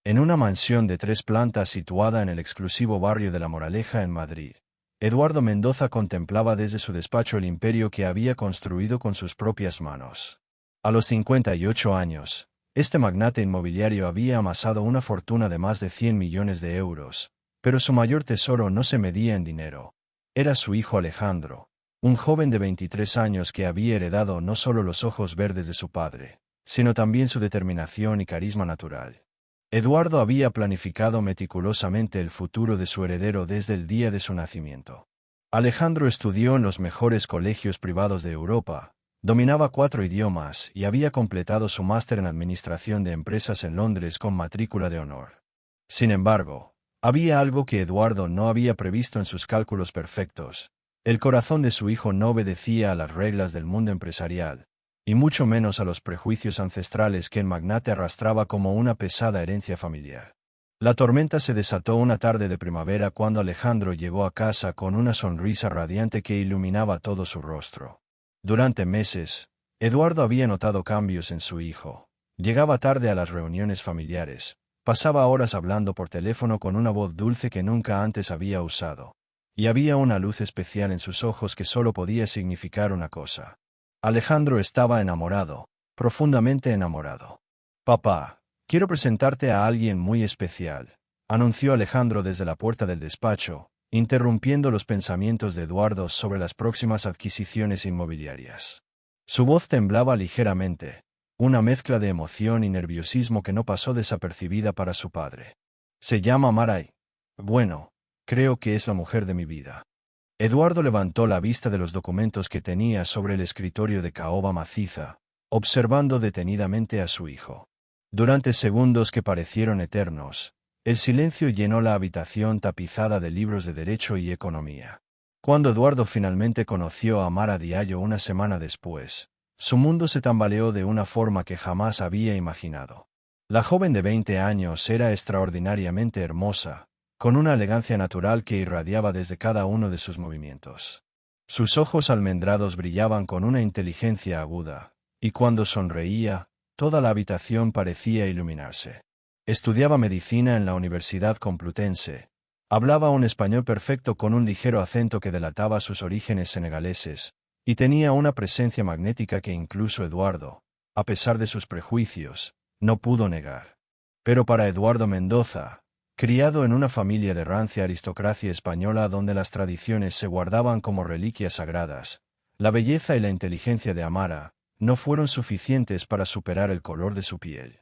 En una mansión de 3 plantas situada en el exclusivo barrio de La Moraleja en Madrid, Eduardo Mendoza contemplaba desde su despacho el imperio que había construido con sus propias manos. A los 58 años, este magnate inmobiliario había amasado una fortuna de más de 100 millones de euros, pero su mayor tesoro no se medía en dinero. Era su hijo Alejandro, un joven de 23 años que había heredado no solo los ojos verdes de su padre, sino también su determinación y carisma natural. Eduardo había planificado meticulosamente el futuro de su heredero desde el día de su nacimiento. Alejandro estudió en los mejores colegios privados de Europa, dominaba 4 idiomas y había completado su máster en Administración de Empresas en Londres con matrícula de honor. Sin embargo, había algo que Eduardo no había previsto en sus cálculos perfectos. El corazón de su hijo no obedecía a las reglas del mundo empresarial, y mucho menos a los prejuicios ancestrales que el magnate arrastraba como una pesada herencia familiar. La tormenta se desató una tarde de primavera cuando Alejandro llegó a casa con una sonrisa radiante que iluminaba todo su rostro. Durante meses, Eduardo había notado cambios en su hijo. Llegaba tarde a las reuniones familiares, pasaba horas hablando por teléfono con una voz dulce que nunca antes había usado. Y había una luz especial en sus ojos que solo podía significar una cosa. Alejandro estaba enamorado, profundamente enamorado. «Papá, quiero presentarte a alguien muy especial», anunció Alejandro desde la puerta del despacho, interrumpiendo los pensamientos de Eduardo sobre las próximas adquisiciones inmobiliarias. Su voz temblaba ligeramente, una mezcla de emoción y nerviosismo que no pasó desapercibida para su padre. «Se llama Mara y, bueno, creo que es la mujer de mi vida». Eduardo levantó la vista de los documentos que tenía sobre el escritorio de caoba maciza, observando detenidamente a su hijo. Durante segundos que parecieron eternos, el silencio llenó la habitación tapizada de libros de derecho y economía. Cuando Eduardo finalmente conoció a Mara Diallo una semana después, su mundo se tambaleó de una forma que jamás había imaginado. La joven de 20 años era extraordinariamente hermosa, con una elegancia natural que irradiaba desde cada uno de sus movimientos. Sus ojos almendrados brillaban con una inteligencia aguda, y cuando sonreía, toda la habitación parecía iluminarse. Estudiaba medicina en la Universidad Complutense. Hablaba un español perfecto con un ligero acento que delataba sus orígenes senegaleses, y tenía una presencia magnética que incluso Eduardo, a pesar de sus prejuicios, no pudo negar. Pero para Eduardo Mendoza, criado en una familia de rancia aristocracia española donde las tradiciones se guardaban como reliquias sagradas, la belleza y la inteligencia de Amara no fueron suficientes para superar el color de su piel.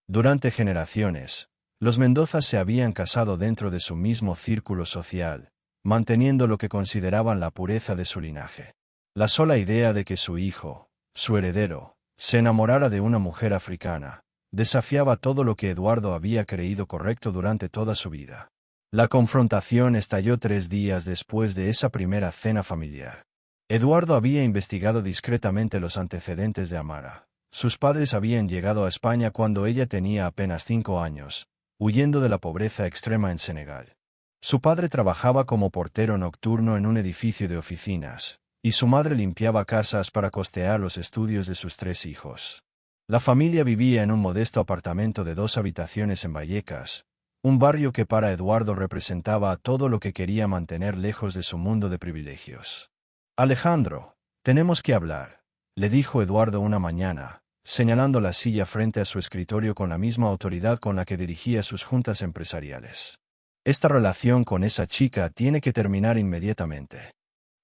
Durante generaciones, los Mendoza se habían casado dentro de su mismo círculo social, manteniendo lo que consideraban la pureza de su linaje. La sola idea de que su hijo, su heredero, se enamorara de una mujer africana, desafiaba todo lo que Eduardo había creído correcto durante toda su vida. La confrontación estalló 3 días después de esa primera cena familiar. Eduardo había investigado discretamente los antecedentes de Amara. Sus padres habían llegado a España cuando ella tenía apenas 5 años, huyendo de la pobreza extrema en Senegal. Su padre trabajaba como portero nocturno en un edificio de oficinas, y su madre limpiaba casas para costear los estudios de sus 3 hijos. La familia vivía en un modesto apartamento de 2 habitaciones en Vallecas, un barrio que para Eduardo representaba todo lo que quería mantener lejos de su mundo de privilegios. «Alejandro, tenemos que hablar», le dijo Eduardo una mañana, señalando la silla frente a su escritorio con la misma autoridad con la que dirigía sus juntas empresariales. «Esta relación con esa chica tiene que terminar inmediatamente».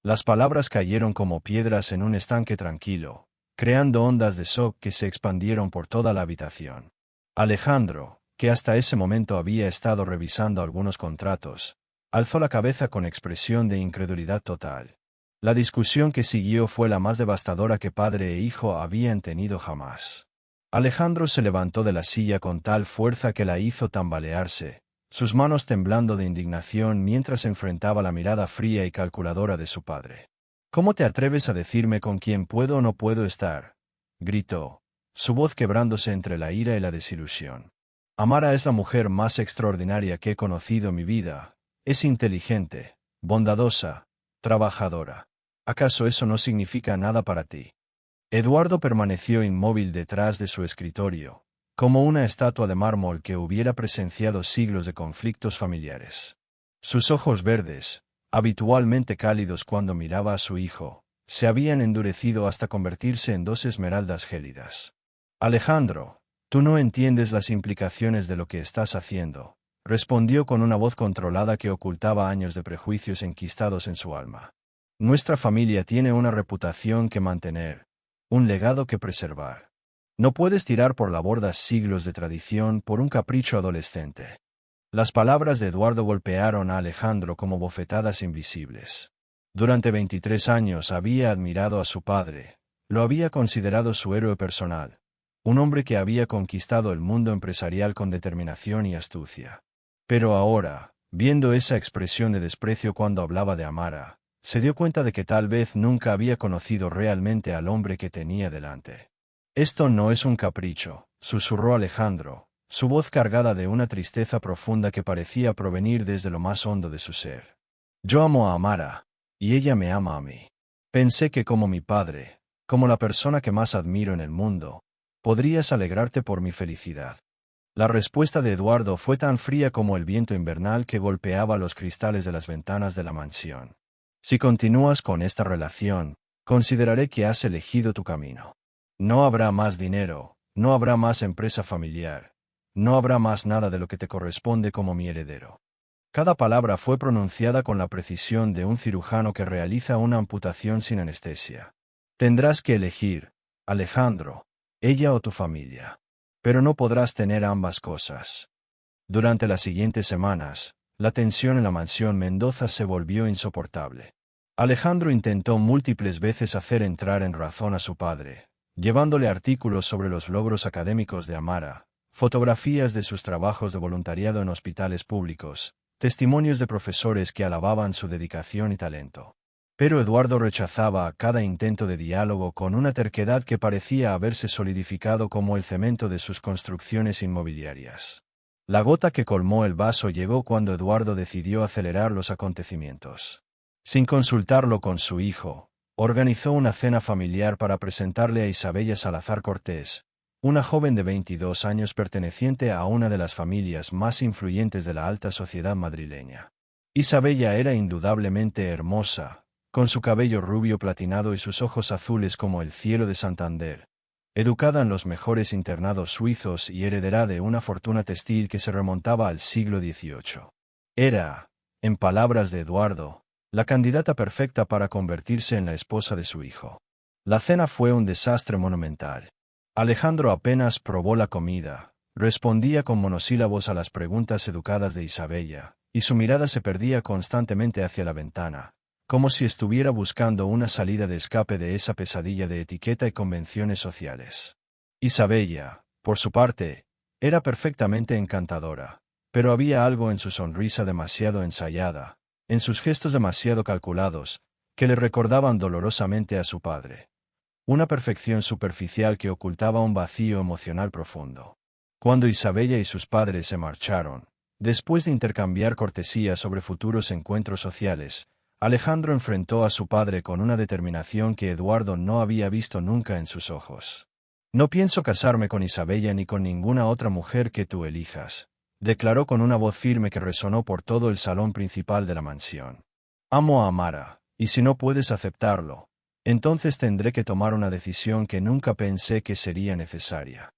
Las palabras cayeron como piedras en un estanque tranquilo, creando ondas de shock que se expandieron por toda la habitación. Alejandro, que hasta ese momento había estado revisando algunos contratos, alzó la cabeza con expresión de incredulidad total. La discusión que siguió fue la más devastadora que padre e hijo habían tenido jamás. Alejandro se levantó de la silla con tal fuerza que la hizo tambalearse, sus manos temblando de indignación mientras enfrentaba la mirada fría y calculadora de su padre. «¿Cómo te atreves a decirme con quién puedo o no puedo estar?», gritó, su voz quebrándose entre la ira y la desilusión. «Amara es la mujer más extraordinaria que he conocido en mi vida. Es inteligente, bondadosa, trabajadora. ¿Acaso eso no significa nada para ti?». Eduardo permaneció inmóvil detrás de su escritorio, como una estatua de mármol que hubiera presenciado siglos de conflictos familiares. Sus ojos verdes, habitualmente cálidos cuando miraba a su hijo, se habían endurecido hasta convertirse en dos esmeraldas gélidas. Alejandro, tú no entiendes las implicaciones de lo que estás haciendo, respondió con una voz controlada que ocultaba años de prejuicios enquistados en su alma. Nuestra familia tiene una reputación que mantener, un legado que preservar. No puedes tirar por la borda siglos de tradición por un capricho adolescente. Las palabras de Eduardo golpearon a Alejandro como bofetadas invisibles. Durante 23 años había admirado a su padre, lo había considerado su héroe personal, un hombre que había conquistado el mundo empresarial con determinación y astucia. Pero ahora, viendo esa expresión de desprecio cuando hablaba de Amara, se dio cuenta de que tal vez nunca había conocido realmente al hombre que tenía delante. Esto no es un capricho, susurró Alejandro, su voz cargada de una tristeza profunda que parecía provenir desde lo más hondo de su ser. Yo amo a Amara, y ella me ama a mí. Pensé que como mi padre, como la persona que más admiro en el mundo, podrías alegrarte por mi felicidad. La respuesta de Eduardo fue tan fría como el viento invernal que golpeaba los cristales de las ventanas de la mansión. Si continúas con esta relación, consideraré que has elegido tu camino. No habrá más dinero, no habrá más empresa familiar, no habrá más nada de lo que te corresponde como mi heredero. Cada palabra fue pronunciada con la precisión de un cirujano que realiza una amputación sin anestesia. Tendrás que elegir, Alejandro, ella o tu familia. Pero no podrás tener ambas cosas. Durante las siguientes semanas, la tensión en la mansión Mendoza se volvió insoportable. Alejandro intentó múltiples veces hacer entrar en razón a su padre, llevándole artículos sobre los logros académicos de Amara, fotografías de sus trabajos de voluntariado en hospitales públicos, testimonios de profesores que alababan su dedicación y talento. Pero Eduardo rechazaba cada intento de diálogo con una terquedad que parecía haberse solidificado como el cemento de sus construcciones inmobiliarias. La gota que colmó el vaso llegó cuando Eduardo decidió acelerar los acontecimientos. Sin consultarlo con su hijo, organizó una cena familiar para presentarle a Isabella Salazar Cortés, una joven de 22 años perteneciente a una de las familias más influyentes de la alta sociedad madrileña. Isabella era indudablemente hermosa, con su cabello rubio platinado y sus ojos azules como el cielo de Santander, educada en los mejores internados suizos y heredera de una fortuna textil que se remontaba al siglo XVIII. Era, en palabras de Eduardo, la candidata perfecta para convertirse en la esposa de su hijo. La cena fue un desastre monumental. Alejandro apenas probó la comida, respondía con monosílabos a las preguntas educadas de Isabella, y su mirada se perdía constantemente hacia la ventana, como si estuviera buscando una salida de escape de esa pesadilla de etiqueta y convenciones sociales. Isabella, por su parte, era perfectamente encantadora, pero había algo en su sonrisa demasiado ensayada, en sus gestos demasiado calculados, que le recordaban dolorosamente a su padre. Una perfección superficial que ocultaba un vacío emocional profundo. Cuando Isabella y sus padres se marcharon, después de intercambiar cortesías sobre futuros encuentros sociales, Alejandro enfrentó a su padre con una determinación que Eduardo no había visto nunca en sus ojos. No pienso casarme con Isabella ni con ninguna otra mujer que tú elijas, declaró con una voz firme que resonó por todo el salón principal de la mansión. Amo a Amara, y si no puedes aceptarlo, entonces tendré que tomar una decisión que nunca pensé que sería necesaria.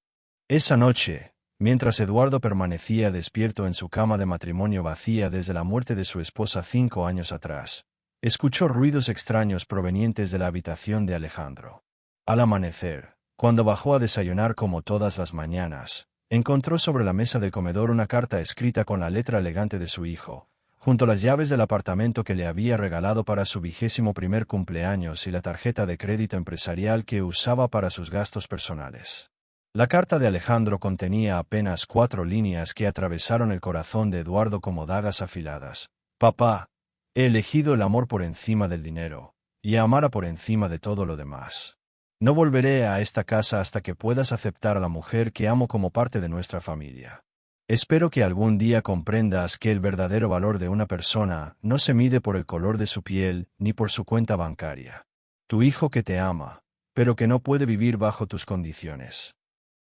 Esa noche, mientras Eduardo permanecía despierto en su cama de matrimonio vacía desde la muerte de su esposa 5 años atrás, escuchó ruidos extraños provenientes de la habitación de Alejandro. Al amanecer, cuando bajó a desayunar como todas las mañanas, encontró sobre la mesa del comedor una carta escrita con la letra elegante de su hijo, junto a las llaves del apartamento que le había regalado para su 21º cumpleaños y la tarjeta de crédito empresarial que usaba para sus gastos personales. La carta de Alejandro contenía apenas 4 líneas que atravesaron el corazón de Eduardo como dagas afiladas. Papá, he elegido el amor por encima del dinero, y a Amara por encima de todo lo demás. No volveré a esta casa hasta que puedas aceptar a la mujer que amo como parte de nuestra familia. Espero que algún día comprendas que el verdadero valor de una persona no se mide por el color de su piel ni por su cuenta bancaria. Tu hijo que te ama, pero que no puede vivir bajo tus condiciones.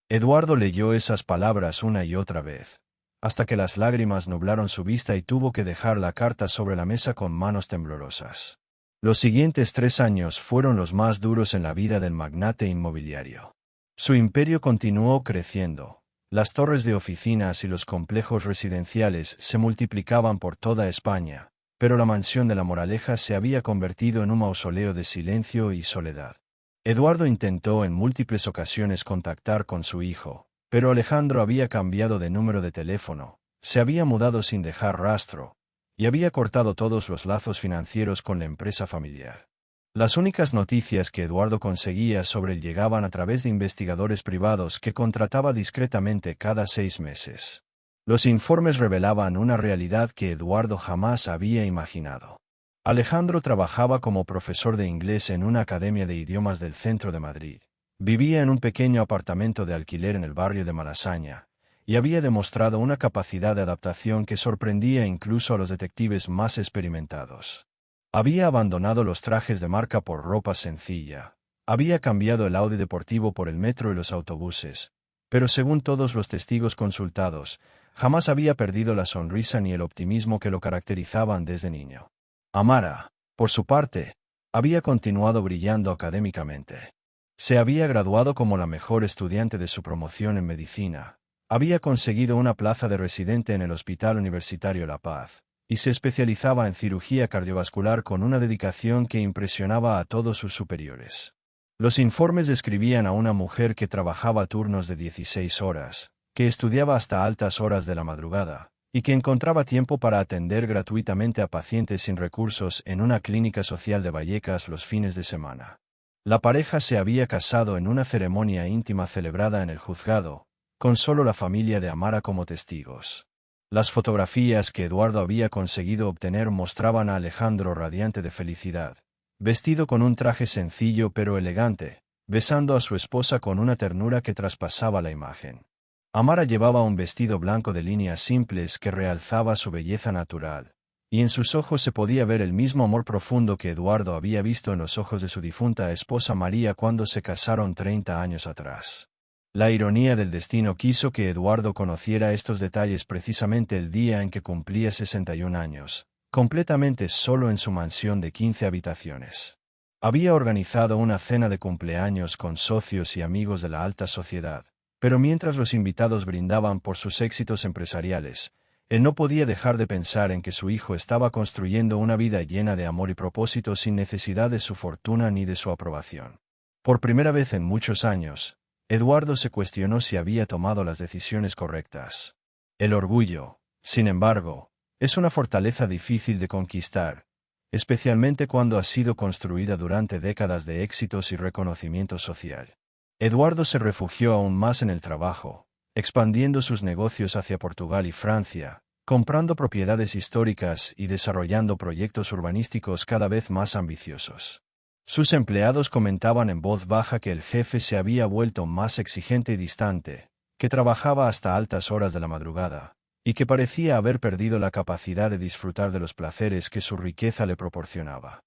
Eduardo leyó esas palabras una y otra vez, hasta que las lágrimas nublaron su vista y tuvo que dejar la carta sobre la mesa con manos temblorosas. Los siguientes 3 años fueron los más duros en la vida del magnate inmobiliario. Su imperio continuó creciendo. Las torres de oficinas y los complejos residenciales se multiplicaban por toda España, pero la mansión de La Moraleja se había convertido en un mausoleo de silencio y soledad. Eduardo intentó en múltiples ocasiones contactar con su hijo, pero Alejandro había cambiado de número de teléfono, se había mudado sin dejar rastro, y había cortado todos los lazos financieros con la empresa familiar. Las únicas noticias que Eduardo conseguía sobre él llegaban a través de investigadores privados que contrataba discretamente cada 6 meses. Los informes revelaban una realidad que Eduardo jamás había imaginado. Alejandro trabajaba como profesor de inglés en una academia de idiomas del centro de Madrid. Vivía en un pequeño apartamento de alquiler en el barrio de Malasaña, y había demostrado una capacidad de adaptación que sorprendía incluso a los detectives más experimentados. Había abandonado los trajes de marca por ropa sencilla. Había cambiado el Audi deportivo por el metro y los autobuses. Pero según todos los testigos consultados, jamás había perdido la sonrisa ni el optimismo que lo caracterizaban desde niño. Amara, por su parte, había continuado brillando académicamente. Se había graduado como la mejor estudiante de su promoción en medicina. Había conseguido una plaza de residente en el Hospital Universitario La Paz, y se especializaba en cirugía cardiovascular con una dedicación que impresionaba a todos sus superiores. Los informes describían a una mujer que trabajaba turnos de 16 horas, que estudiaba hasta altas horas de la madrugada, y que encontraba tiempo para atender gratuitamente a pacientes sin recursos en una clínica social de Vallecas los fines de semana. La pareja se había casado en una ceremonia íntima celebrada en el juzgado, con solo la familia de Amara como testigos. Las fotografías que Eduardo había conseguido obtener mostraban a Alejandro radiante de felicidad, vestido con un traje sencillo pero elegante, besando a su esposa con una ternura que traspasaba la imagen. Amara llevaba un vestido blanco de líneas simples que realzaba su belleza natural, y en sus ojos se podía ver el mismo amor profundo que Eduardo había visto en los ojos de su difunta esposa María cuando se casaron 30 años atrás. La ironía del destino quiso que Eduardo conociera estos detalles precisamente el día en que cumplía 61 años, completamente solo en su mansión de 15 habitaciones. Había organizado una cena de cumpleaños con socios y amigos de la alta sociedad, pero mientras los invitados brindaban por sus éxitos empresariales, él no podía dejar de pensar en que su hijo estaba construyendo una vida llena de amor y propósito sin necesidad de su fortuna ni de su aprobación. Por primera vez en muchos años, Eduardo se cuestionó si había tomado las decisiones correctas. El orgullo, sin embargo, es una fortaleza difícil de conquistar, especialmente cuando ha sido construida durante décadas de éxitos y reconocimiento social. Eduardo se refugió aún más en el trabajo, expandiendo sus negocios hacia Portugal y Francia, comprando propiedades históricas y desarrollando proyectos urbanísticos cada vez más ambiciosos. Sus empleados comentaban en voz baja que el jefe se había vuelto más exigente y distante, que trabajaba hasta altas horas de la madrugada, y que parecía haber perdido la capacidad de disfrutar de los placeres que su riqueza le proporcionaba.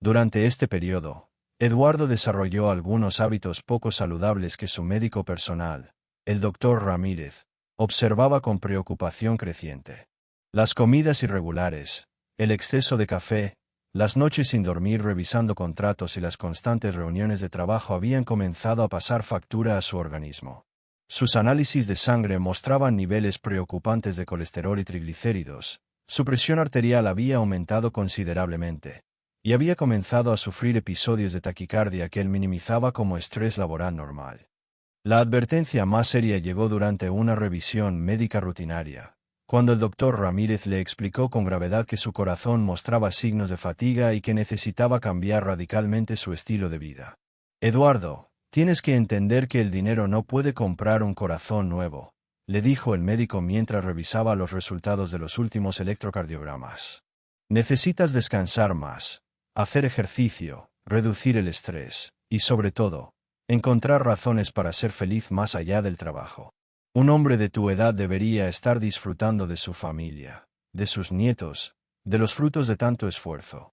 Durante este periodo, Eduardo desarrolló algunos hábitos poco saludables que su médico personal, el doctor Ramírez, observaba con preocupación creciente. Las comidas irregulares, el exceso de café, las noches sin dormir revisando contratos y las constantes reuniones de trabajo habían comenzado a pasar factura a su organismo. Sus análisis de sangre mostraban niveles preocupantes de colesterol y triglicéridos, su presión arterial había aumentado considerablemente, y había comenzado a sufrir episodios de taquicardia que él minimizaba como estrés laboral normal. La advertencia más seria llegó durante una revisión médica rutinaria, cuando el doctor Ramírez le explicó con gravedad que su corazón mostraba signos de fatiga y que necesitaba cambiar radicalmente su estilo de vida. Eduardo, tienes que entender que el dinero no puede comprar un corazón nuevo, le dijo el médico mientras revisaba los resultados de los últimos electrocardiogramas. Necesitas descansar más, hacer ejercicio, reducir el estrés, y sobre todo, encontrar razones para ser feliz más allá del trabajo. Un hombre de tu edad debería estar disfrutando de su familia, de sus nietos, de los frutos de tanto esfuerzo.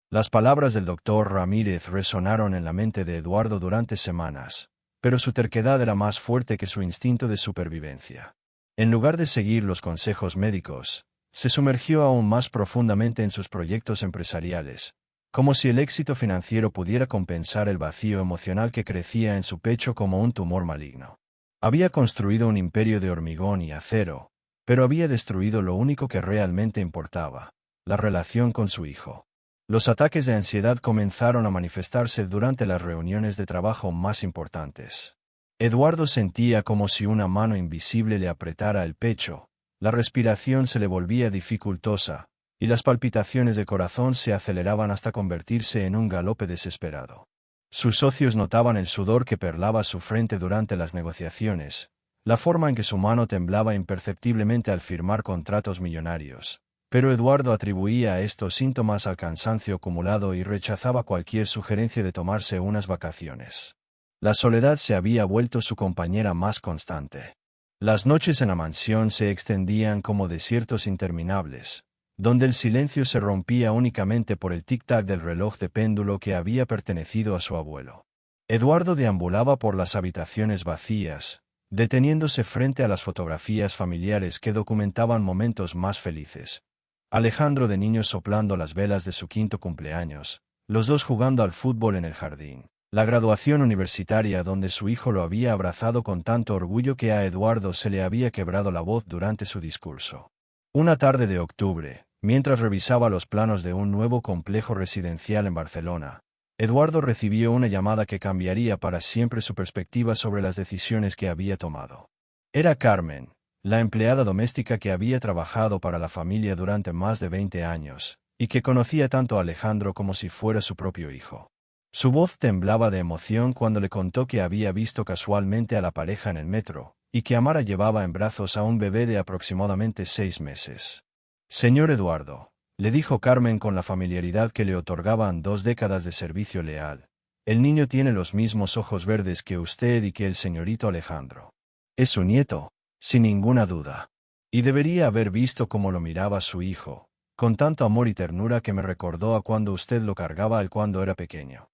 Las palabras del doctor Ramírez resonaron en la mente de Eduardo durante semanas, pero su terquedad era más fuerte que su instinto de supervivencia. En lugar de seguir los consejos médicos, se sumergió aún más profundamente en sus proyectos empresariales, como si el éxito financiero pudiera compensar el vacío emocional que crecía en su pecho como un tumor maligno. Había construido un imperio de hormigón y acero, pero había destruido lo único que realmente importaba: la relación con su hijo. Los ataques de ansiedad comenzaron a manifestarse durante las reuniones de trabajo más importantes. Eduardo sentía como si una mano invisible le apretara el pecho, la respiración se le volvía dificultosa, y las palpitaciones de corazón se aceleraban hasta convertirse en un galope desesperado. Sus socios notaban el sudor que perlaba su frente durante las negociaciones, la forma en que su mano temblaba imperceptiblemente al firmar contratos millonarios. Pero Eduardo atribuía a estos síntomas al cansancio acumulado y rechazaba cualquier sugerencia de tomarse unas vacaciones. La soledad se había vuelto su compañera más constante. Las noches en la mansión se extendían como desiertos interminables, donde el silencio se rompía únicamente por el tic-tac del reloj de péndulo que había pertenecido a su abuelo. Eduardo deambulaba por las habitaciones vacías, deteniéndose frente a las fotografías familiares que documentaban momentos más felices. Alejandro de niño soplando las velas de su 5º cumpleaños, los dos jugando al fútbol en el jardín, la graduación universitaria donde su hijo lo había abrazado con tanto orgullo que a Eduardo se le había quebrado la voz durante su discurso. Una tarde de octubre, mientras revisaba los planos de un nuevo complejo residencial en Barcelona, Eduardo recibió una llamada que cambiaría para siempre su perspectiva sobre las decisiones que había tomado. Era Carmen, la empleada doméstica que había trabajado para la familia durante más de 20 años, y que conocía tanto a Alejandro como si fuera su propio hijo. Su voz temblaba de emoción cuando le contó que había visto casualmente a la pareja en el metro, y que Amara llevaba en brazos a un bebé de aproximadamente 6 meses. «Señor Eduardo», le dijo Carmen con la familiaridad que le otorgaban 2 décadas de servicio leal, «el niño tiene los mismos ojos verdes que usted y que el señorito Alejandro. Es su nieto, sin ninguna duda. Y debería haber visto cómo lo miraba su hijo, con tanto amor y ternura que me recordó a cuando usted lo cargaba cuando era pequeño».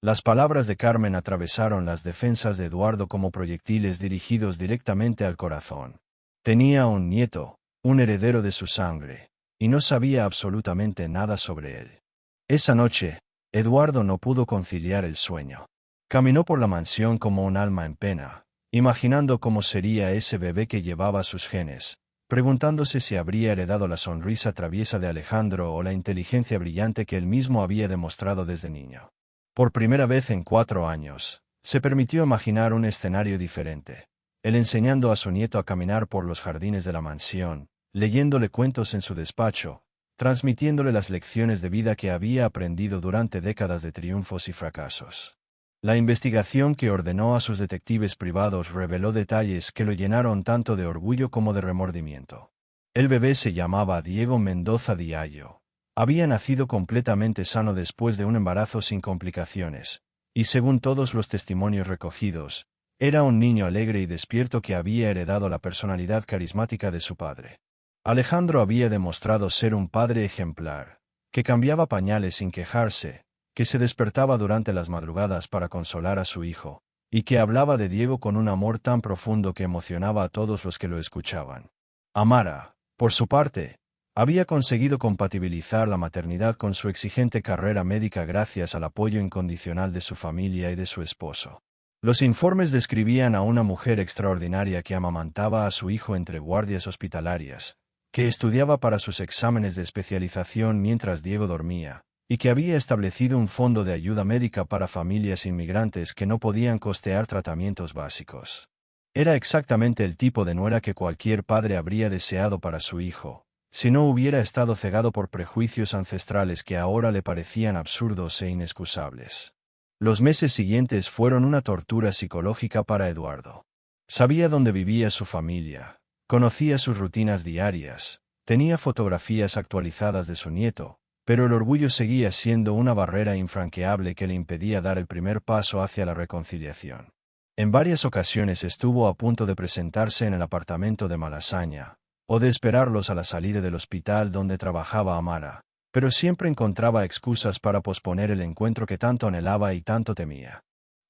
Las palabras de Carmen atravesaron las defensas de Eduardo como proyectiles dirigidos directamente al corazón. Tenía un nieto, un heredero de su sangre, y no sabía absolutamente nada sobre él. Esa noche, Eduardo no pudo conciliar el sueño. Caminó por la mansión como un alma en pena, imaginando cómo sería ese bebé que llevaba sus genes, preguntándose si habría heredado la sonrisa traviesa de Alejandro o la inteligencia brillante que él mismo había demostrado desde niño. Por primera vez en 4 años, se permitió imaginar un escenario diferente, él enseñando a su nieto a caminar por los jardines de la mansión, leyéndole cuentos en su despacho, transmitiéndole las lecciones de vida que había aprendido durante décadas de triunfos y fracasos. La investigación que ordenó a sus detectives privados reveló detalles que lo llenaron tanto de orgullo como de remordimiento. El bebé se llamaba Diego Mendoza Diallo. Había nacido completamente sano después de un embarazo sin complicaciones, y según todos los testimonios recogidos, era un niño alegre y despierto que había heredado la personalidad carismática de su padre. Alejandro había demostrado ser un padre ejemplar, que cambiaba pañales sin quejarse, que se despertaba durante las madrugadas para consolar a su hijo, y que hablaba de Diego con un amor tan profundo que emocionaba a todos los que lo escuchaban. Amara, por su parte, había conseguido compatibilizar la maternidad con su exigente carrera médica gracias al apoyo incondicional de su familia y de su esposo. Los informes describían a una mujer extraordinaria que amamantaba a su hijo entre guardias hospitalarias, que estudiaba para sus exámenes de especialización mientras Diego dormía, y que había establecido un fondo de ayuda médica para familias inmigrantes que no podían costear tratamientos básicos. Era exactamente el tipo de nuera que cualquier padre habría deseado para su hijo, si no hubiera estado cegado por prejuicios ancestrales que ahora le parecían absurdos e inexcusables. Los meses siguientes fueron una tortura psicológica para Eduardo. Sabía dónde vivía su familia, conocía sus rutinas diarias, tenía fotografías actualizadas de su nieto, pero el orgullo seguía siendo una barrera infranqueable que le impedía dar el primer paso hacia la reconciliación. En varias ocasiones estuvo a punto de presentarse en el apartamento de Malasaña, o de esperarlos a la salida del hospital donde trabajaba Amara, pero siempre encontraba excusas para posponer el encuentro que tanto anhelaba y tanto temía.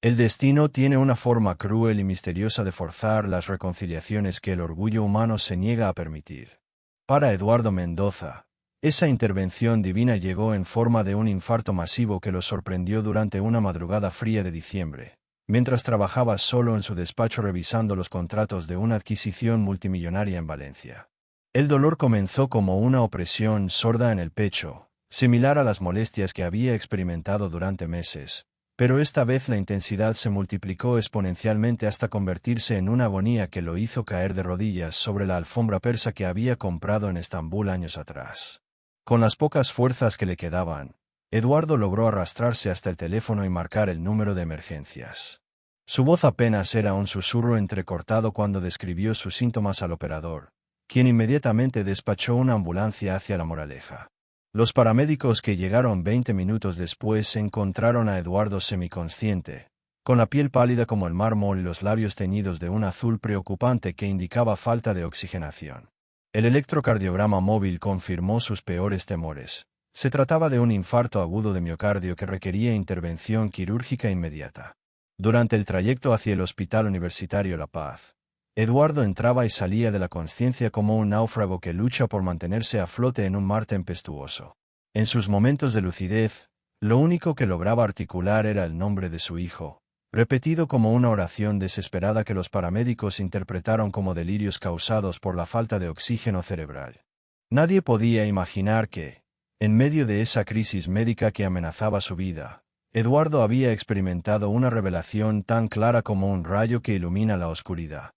El destino tiene una forma cruel y misteriosa de forzar las reconciliaciones que el orgullo humano se niega a permitir. Para Eduardo Mendoza, esa intervención divina llegó en forma de un infarto masivo que lo sorprendió durante una madrugada fría de diciembre, mientras trabajaba solo en su despacho revisando los contratos de una adquisición multimillonaria en Valencia. El dolor comenzó como una opresión sorda en el pecho, similar a las molestias que había experimentado durante meses, pero esta vez la intensidad se multiplicó exponencialmente hasta convertirse en una agonía que lo hizo caer de rodillas sobre la alfombra persa que había comprado en Estambul años atrás. Con las pocas fuerzas que le quedaban, Eduardo logró arrastrarse hasta el teléfono y marcar el número de emergencias. Su voz apenas era un susurro entrecortado cuando describió sus síntomas al operador, quien inmediatamente despachó una ambulancia hacia La Moraleja. Los paramédicos que llegaron 20 minutos después encontraron a Eduardo semiconsciente, con la piel pálida como el mármol y los labios teñidos de un azul preocupante que indicaba falta de oxigenación. El electrocardiograma móvil confirmó sus peores temores. Se trataba de un infarto agudo de miocardio que requería intervención quirúrgica inmediata. Durante el trayecto hacia el Hospital Universitario La Paz, Eduardo entraba y salía de la consciencia como un náufrago que lucha por mantenerse a flote en un mar tempestuoso. En sus momentos de lucidez, lo único que lograba articular era el nombre de su hijo, repetido como una oración desesperada que los paramédicos interpretaron como delirios causados por la falta de oxígeno cerebral. Nadie podía imaginar que, en medio de esa crisis médica que amenazaba su vida, Eduardo había experimentado una revelación tan clara como un rayo que ilumina la oscuridad.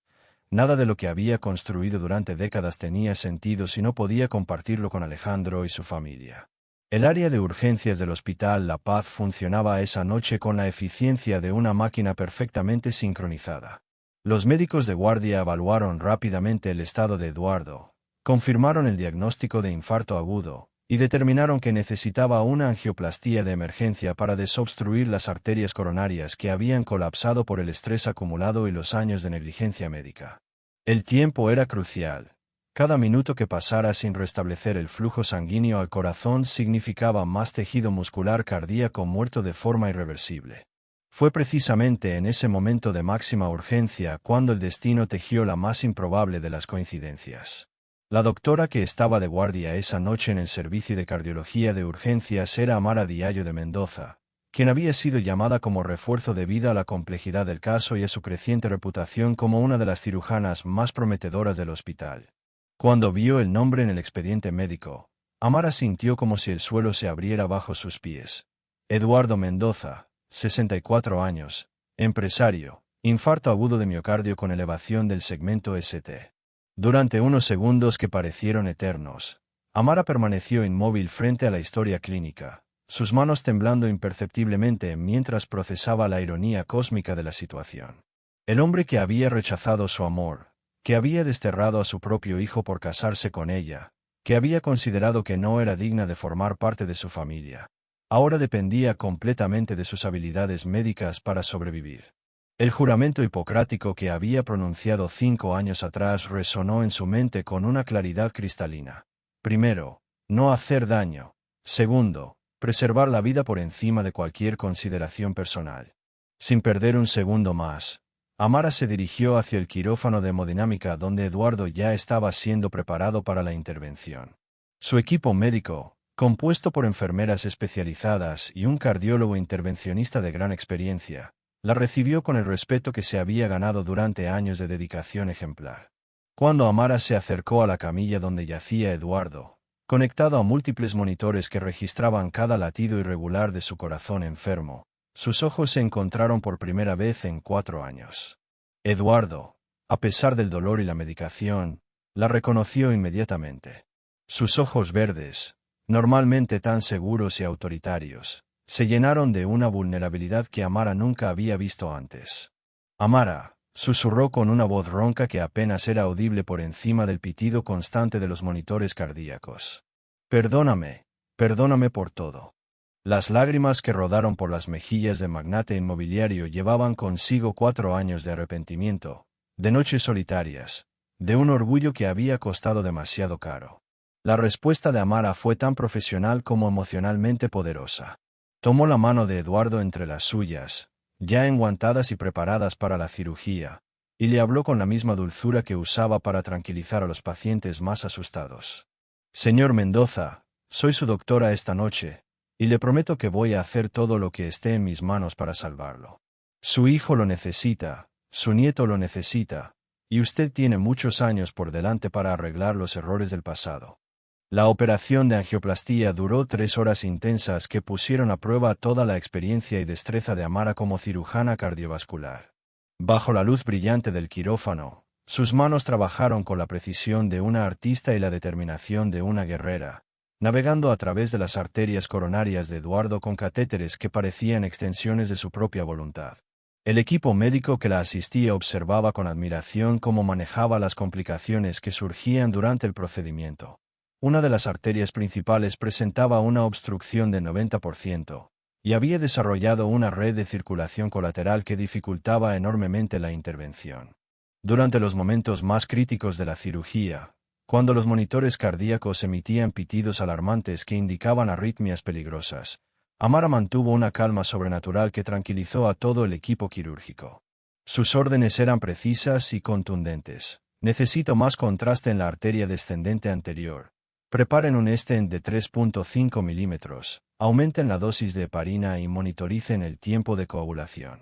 Nada de lo que había construido durante décadas tenía sentido si no podía compartirlo con Alejandro y su familia. El área de urgencias del Hospital La Paz funcionaba esa noche con la eficiencia de una máquina perfectamente sincronizada. Los médicos de guardia evaluaron rápidamente el estado de Eduardo, confirmaron el diagnóstico de infarto agudo, y determinaron que necesitaba una angioplastía de emergencia para desobstruir las arterias coronarias que habían colapsado por el estrés acumulado y los años de negligencia médica. El tiempo era crucial. Cada minuto que pasara sin restablecer el flujo sanguíneo al corazón significaba más tejido muscular cardíaco muerto de forma irreversible. Fue precisamente en ese momento de máxima urgencia cuando el destino tejió la más improbable de las coincidencias. La doctora que estaba de guardia esa noche en el servicio de cardiología de urgencias era Amara Diallo de Mendoza, quien había sido llamada como refuerzo debido a la complejidad del caso y a su creciente reputación como una de las cirujanas más prometedoras del hospital. Cuando vio el nombre en el expediente médico, Amara sintió como si el suelo se abriera bajo sus pies. Eduardo Mendoza, 64 años, empresario, infarto agudo de miocardio con elevación del segmento ST. Durante unos segundos que parecieron eternos, Amara permaneció inmóvil frente a la historia clínica, sus manos temblando imperceptiblemente mientras procesaba la ironía cósmica de la situación. El hombre que había rechazado su amor, que había desterrado a su propio hijo por casarse con ella, que había considerado que no era digna de formar parte de su familia, ahora dependía completamente de sus habilidades médicas para sobrevivir. El juramento hipocrático que había pronunciado 5 años atrás resonó en su mente con una claridad cristalina. Primero, no hacer daño. Segundo, preservar la vida por encima de cualquier consideración personal. Sin perder un segundo más, Amara se dirigió hacia el quirófano de hemodinámica donde Eduardo ya estaba siendo preparado para la intervención. Su equipo médico, compuesto por enfermeras especializadas y un cardiólogo intervencionista de gran experiencia, la recibió con el respeto que se había ganado durante años de dedicación ejemplar. Cuando Amara se acercó a la camilla donde yacía Eduardo, conectado a múltiples monitores que registraban cada latido irregular de su corazón enfermo, sus ojos se encontraron por primera vez en 4 años. Eduardo, a pesar del dolor y la medicación, la reconoció inmediatamente. Sus ojos verdes, normalmente tan seguros y autoritarios, se llenaron de una vulnerabilidad que Amara nunca había visto antes. Amara, susurró con una voz ronca que apenas era audible por encima del pitido constante de los monitores cardíacos. Perdóname por todo. Las lágrimas que rodaron por las mejillas del magnate inmobiliario llevaban consigo 4 años de arrepentimiento, de noches solitarias, de un orgullo que había costado demasiado caro. La respuesta de Amara fue tan profesional como emocionalmente poderosa. Tomó la mano de Eduardo entre las suyas, ya enguantadas y preparadas para la cirugía, y le habló con la misma dulzura que usaba para tranquilizar a los pacientes más asustados. Señor Mendoza, soy su doctora esta noche, y le prometo que voy a hacer todo lo que esté en mis manos para salvarlo. Su hijo lo necesita, su nieto lo necesita, y usted tiene muchos años por delante para arreglar los errores del pasado. La operación de angioplastía duró 3 horas intensas que pusieron a prueba toda la experiencia y destreza de Amara como cirujana cardiovascular. Bajo la luz brillante del quirófano, sus manos trabajaron con la precisión de una artista y la determinación de una guerrera, navegando a través de las arterias coronarias de Eduardo con catéteres que parecían extensiones de su propia voluntad. El equipo médico que la asistía observaba con admiración cómo manejaba las complicaciones que surgían durante el procedimiento. Una de las arterias principales presentaba una obstrucción de 90%, y había desarrollado una red de circulación colateral que dificultaba enormemente la intervención. Durante los momentos más críticos de la cirugía, cuando los monitores cardíacos emitían pitidos alarmantes que indicaban arritmias peligrosas, Amara mantuvo una calma sobrenatural que tranquilizó a todo el equipo quirúrgico. Sus órdenes eran precisas y contundentes. Necesito más contraste en la arteria descendente anterior. Preparen un stent de 3.5 milímetros, aumenten la dosis de heparina y monitoricen el tiempo de coagulación.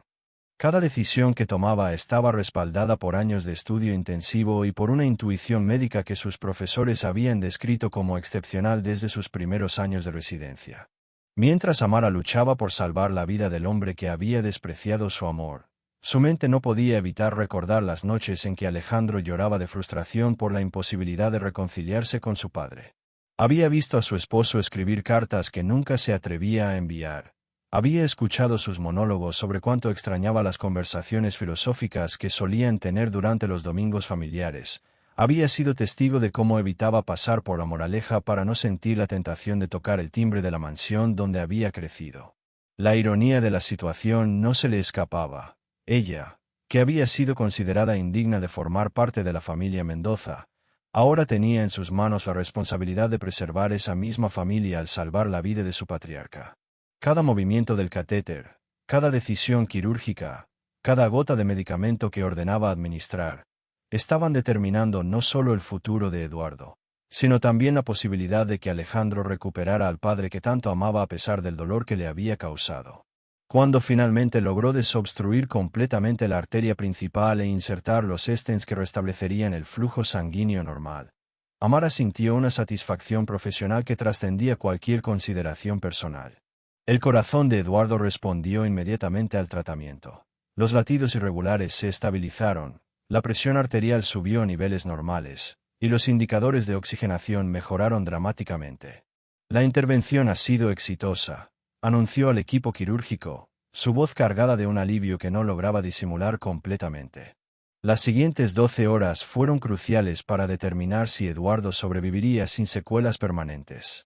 Cada decisión que tomaba estaba respaldada por años de estudio intensivo y por una intuición médica que sus profesores habían descrito como excepcional desde sus primeros años de residencia. Mientras Amara luchaba por salvar la vida del hombre que había despreciado su amor, su mente no podía evitar recordar las noches en que Alejandro lloraba de frustración por la imposibilidad de reconciliarse con su padre. Había visto a su esposo escribir cartas que nunca se atrevía a enviar. Había escuchado sus monólogos sobre cuánto extrañaba las conversaciones filosóficas que solían tener durante los domingos familiares. Había sido testigo de cómo evitaba pasar por la Moraleja para no sentir la tentación de tocar el timbre de la mansión donde había crecido. La ironía de la situación no se le escapaba. Ella, que había sido considerada indigna de formar parte de la familia Mendoza, ahora tenía en sus manos la responsabilidad de preservar esa misma familia al salvar la vida de su patriarca. Cada movimiento del catéter, cada decisión quirúrgica, cada gota de medicamento que ordenaba administrar, estaban determinando no solo el futuro de Eduardo, sino también la posibilidad de que Alejandro recuperara al padre que tanto amaba a pesar del dolor que le había causado. Cuando finalmente logró desobstruir completamente la arteria principal e insertar los stents que restablecerían el flujo sanguíneo normal, Amara sintió una satisfacción profesional que trascendía cualquier consideración personal. El corazón de Eduardo respondió inmediatamente al tratamiento. Los latidos irregulares se estabilizaron, la presión arterial subió a niveles normales, y los indicadores de oxigenación mejoraron dramáticamente. La intervención ha sido exitosa, anunció al equipo quirúrgico, su voz cargada de un alivio que no lograba disimular completamente. Las siguientes 12 horas fueron cruciales para determinar si Eduardo sobreviviría sin secuelas permanentes.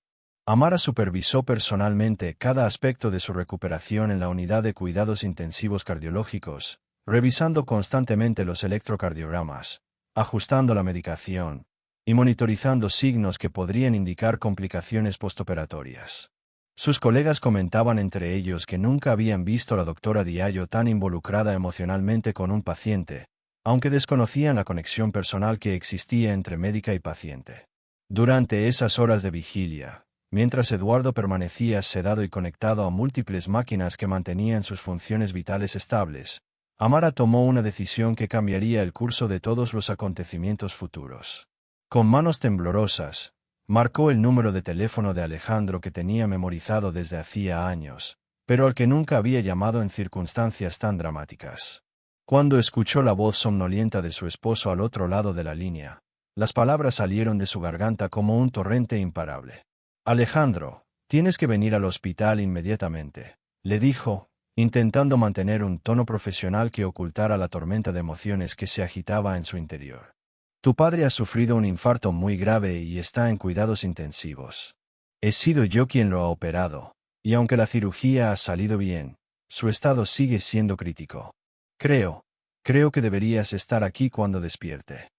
Amara supervisó personalmente cada aspecto de su recuperación en la unidad de cuidados intensivos cardiológicos, revisando constantemente los electrocardiogramas, ajustando la medicación y monitorizando signos que podrían indicar complicaciones postoperatorias. Sus colegas comentaban entre ellos que nunca habían visto a la doctora Diallo tan involucrada emocionalmente con un paciente, aunque desconocían la conexión personal que existía entre médica y paciente. Durante esas horas de vigilia, mientras Eduardo permanecía sedado y conectado a múltiples máquinas que mantenían sus funciones vitales estables, Amara tomó una decisión que cambiaría el curso de todos los acontecimientos futuros. Con manos temblorosas, marcó el número de teléfono de Alejandro que tenía memorizado desde hacía años, pero al que nunca había llamado en circunstancias tan dramáticas. Cuando escuchó la voz somnolienta de su esposo al otro lado de la línea, las palabras salieron de su garganta como un torrente imparable. Alejandro, tienes que venir al hospital inmediatamente, le dijo, intentando mantener un tono profesional que ocultara la tormenta de emociones que se agitaba en su interior. Tu padre ha sufrido un infarto muy grave y está en cuidados intensivos. He sido yo quien lo ha operado, y aunque la cirugía ha salido bien, su estado sigue siendo crítico. Creo que deberías estar aquí cuando despierte.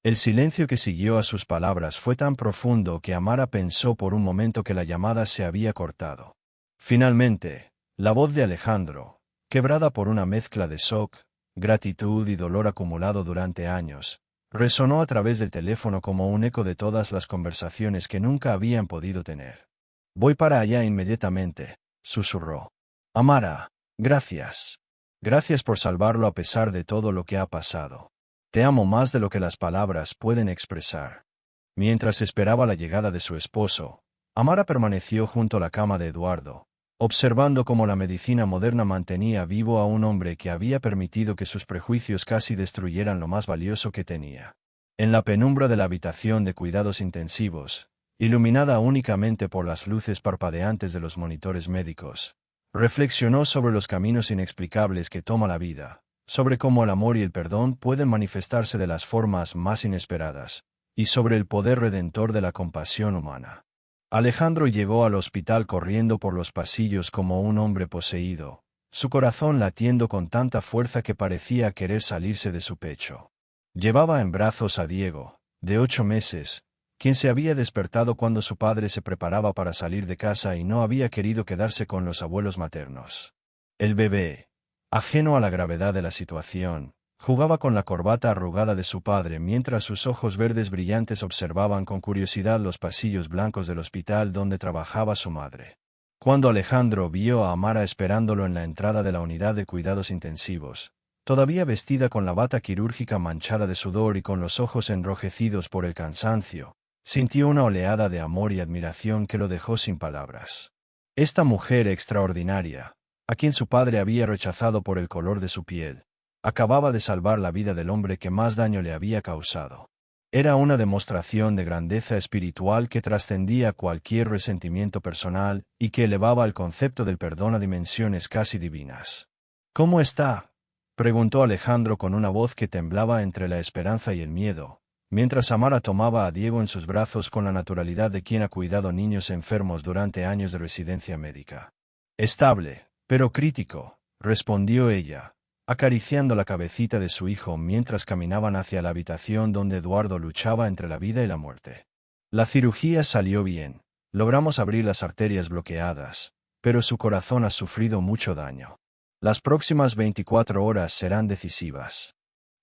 El silencio que siguió a sus palabras fue tan profundo que Amara pensó por un momento que la llamada se había cortado. Finalmente, la voz de Alejandro, quebrada por una mezcla de shock, gratitud y dolor acumulado durante años, resonó a través del teléfono como un eco de todas las conversaciones que nunca habían podido tener. «Voy para allá inmediatamente», susurró. «Amara, gracias. Gracias por salvarlo a pesar de todo lo que ha pasado. Te amo más de lo que las palabras pueden expresar». Mientras esperaba la llegada de su esposo, Amara permaneció junto a la cama de Eduardo, observando cómo la medicina moderna mantenía vivo a un hombre que había permitido que sus prejuicios casi destruyeran lo más valioso que tenía. En la penumbra de la habitación de cuidados intensivos, iluminada únicamente por las luces parpadeantes de los monitores médicos, reflexionó sobre los caminos inexplicables que toma la vida, sobre cómo el amor y el perdón pueden manifestarse de las formas más inesperadas, y sobre el poder redentor de la compasión humana. Alejandro llegó al hospital corriendo por los pasillos como un hombre poseído, su corazón latiendo con tanta fuerza que parecía querer salirse de su pecho. Llevaba en brazos a Diego, de 8 meses, quien se había despertado cuando su padre se preparaba para salir de casa y no había querido quedarse con los abuelos maternos. El bebé, ajeno a la gravedad de la situación, jugaba con la corbata arrugada de su padre mientras sus ojos verdes brillantes observaban con curiosidad los pasillos blancos del hospital donde trabajaba su madre. Cuando Alejandro vio a Amara esperándolo en la entrada de la unidad de cuidados intensivos, todavía vestida con la bata quirúrgica manchada de sudor y con los ojos enrojecidos por el cansancio, sintió una oleada de amor y admiración que lo dejó sin palabras. Esta mujer extraordinaria, a quien su padre había rechazado por el color de su piel, acababa de salvar la vida del hombre que más daño le había causado. Era una demostración de grandeza espiritual que trascendía cualquier resentimiento personal y que elevaba el concepto del perdón a dimensiones casi divinas. «¿Cómo está?», preguntó Alejandro con una voz que temblaba entre la esperanza y el miedo, mientras Amara tomaba a Diego en sus brazos con la naturalidad de quien ha cuidado niños enfermos durante años de residencia médica. «Estable, pero crítico», respondió ella, acariciando la cabecita de su hijo mientras caminaban hacia la habitación donde Eduardo luchaba entre la vida y la muerte. «La cirugía salió bien, logramos abrir las arterias bloqueadas, pero su corazón ha sufrido mucho daño. Las próximas 24 horas serán decisivas».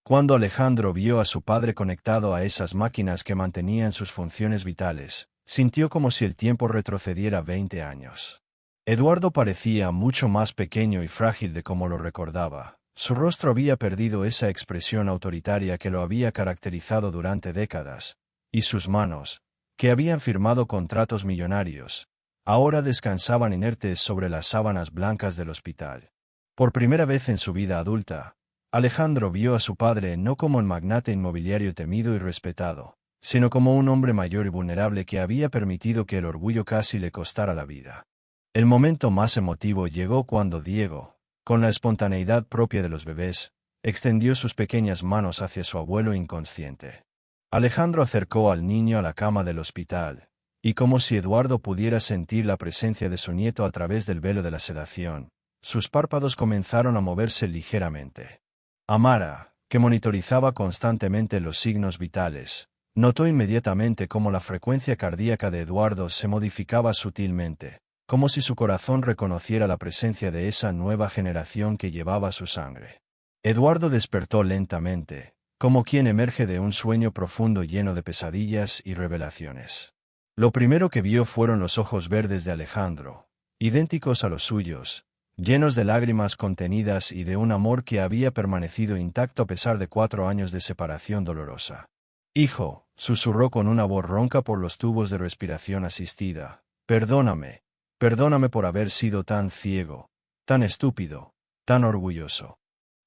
Cuando Alejandro vio a su padre conectado a esas máquinas que mantenían sus funciones vitales, sintió como si el tiempo retrocediera 20 años. Eduardo parecía mucho más pequeño y frágil de como lo recordaba. Su rostro había perdido esa expresión autoritaria que lo había caracterizado durante décadas, y sus manos, que habían firmado contratos millonarios, ahora descansaban inertes sobre las sábanas blancas del hospital. Por primera vez en su vida adulta, Alejandro vio a su padre no como un magnate inmobiliario temido y respetado, sino como un hombre mayor y vulnerable que había permitido que el orgullo casi le costara la vida. El momento más emotivo llegó cuando Diego, con la espontaneidad propia de los bebés, extendió sus pequeñas manos hacia su abuelo inconsciente. Alejandro acercó al niño a la cama del hospital, y como si Eduardo pudiera sentir la presencia de su nieto a través del velo de la sedación, sus párpados comenzaron a moverse ligeramente. Amara, que monitorizaba constantemente los signos vitales, notó inmediatamente cómo la frecuencia cardíaca de Eduardo se modificaba sutilmente, como si su corazón reconociera la presencia de esa nueva generación que llevaba su sangre. Eduardo despertó lentamente, como quien emerge de un sueño profundo lleno de pesadillas y revelaciones. Lo primero que vio fueron los ojos verdes de Alejandro, idénticos a los suyos, llenos de lágrimas contenidas y de un amor que había permanecido intacto a pesar de 4 años de separación dolorosa. «Hijo», susurró con una voz ronca por los tubos de respiración asistida, «perdóname. Perdóname por haber sido tan ciego, tan estúpido, tan orgulloso».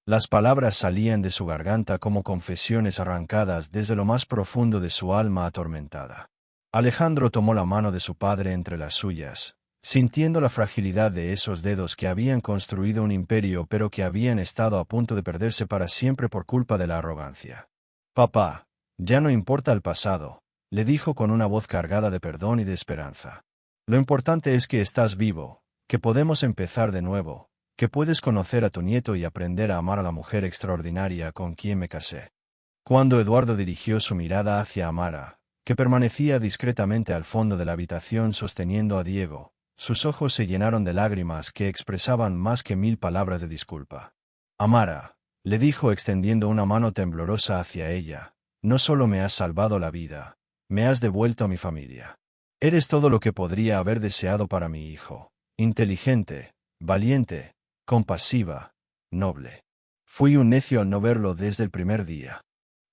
Las palabras salían de su garganta como confesiones arrancadas desde lo más profundo de su alma atormentada. Alejandro tomó la mano de su padre entre las suyas, sintiendo la fragilidad de esos dedos que habían construido un imperio pero que habían estado a punto de perderse para siempre por culpa de la arrogancia. «Papá, ya no importa el pasado», le dijo con una voz cargada de perdón y de esperanza. «Lo importante es que estás vivo, que podemos empezar de nuevo, que puedes conocer a tu nieto y aprender a amar a la mujer extraordinaria con quien me casé». Cuando Eduardo dirigió su mirada hacia Amara, que permanecía discretamente al fondo de la habitación sosteniendo a Diego, sus ojos se llenaron de lágrimas que expresaban más que 1000 palabras de disculpa. Amara, le dijo extendiendo una mano temblorosa hacia ella, no solo me has salvado la vida, me has devuelto a mi familia. Eres todo lo que podría haber deseado para mi hijo, inteligente, valiente, compasiva, noble. Fui un necio al no verlo desde el primer día.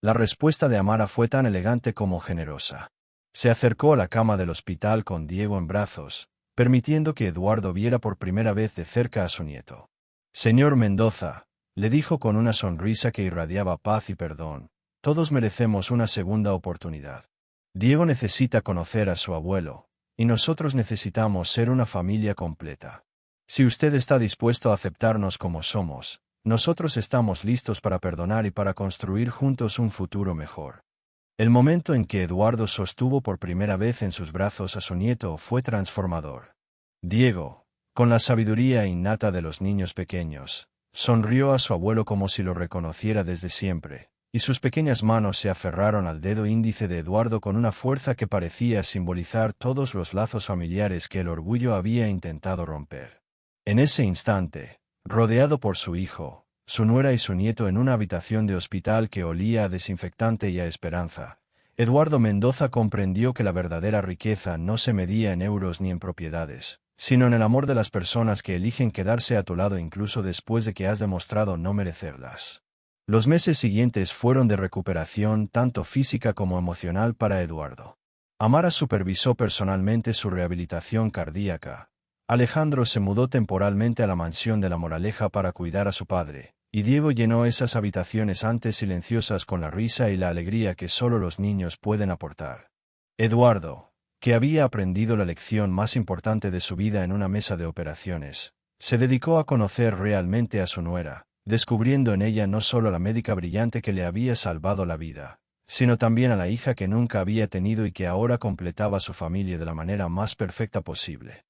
La respuesta de Amara fue tan elegante como generosa. Se acercó a la cama del hospital con Diego en brazos, permitiendo que Eduardo viera por primera vez de cerca a su nieto. Señor Mendoza, le dijo con una sonrisa que irradiaba paz y perdón, todos merecemos una segunda oportunidad. Diego necesita conocer a su abuelo, y nosotros necesitamos ser una familia completa. Si usted está dispuesto a aceptarnos como somos, nosotros estamos listos para perdonar y para construir juntos un futuro mejor. El momento en que Eduardo sostuvo por primera vez en sus brazos a su nieto fue transformador. Diego, con la sabiduría innata de los niños pequeños, sonrió a su abuelo como si lo reconociera desde siempre, y sus pequeñas manos se aferraron al dedo índice de Eduardo con una fuerza que parecía simbolizar todos los lazos familiares que el orgullo había intentado romper. En ese instante, rodeado por su hijo, su nuera y su nieto en una habitación de hospital que olía a desinfectante y a esperanza, Eduardo Mendoza comprendió que la verdadera riqueza no se medía en euros ni en propiedades, sino en el amor de las personas que eligen quedarse a tu lado incluso después de que has demostrado no merecerlas. Los meses siguientes fueron de recuperación tanto física como emocional para Eduardo. Amara supervisó personalmente su rehabilitación cardíaca. Alejandro se mudó temporalmente a la mansión de La Moraleja para cuidar a su padre, y Diego llenó esas habitaciones antes silenciosas con la risa y la alegría que solo los niños pueden aportar. Eduardo, que había aprendido la lección más importante de su vida en una mesa de operaciones, se dedicó a conocer realmente a su nuera, descubriendo en ella no solo la médica brillante que le había salvado la vida, sino también a la hija que nunca había tenido y que ahora completaba su familia de la manera más perfecta posible.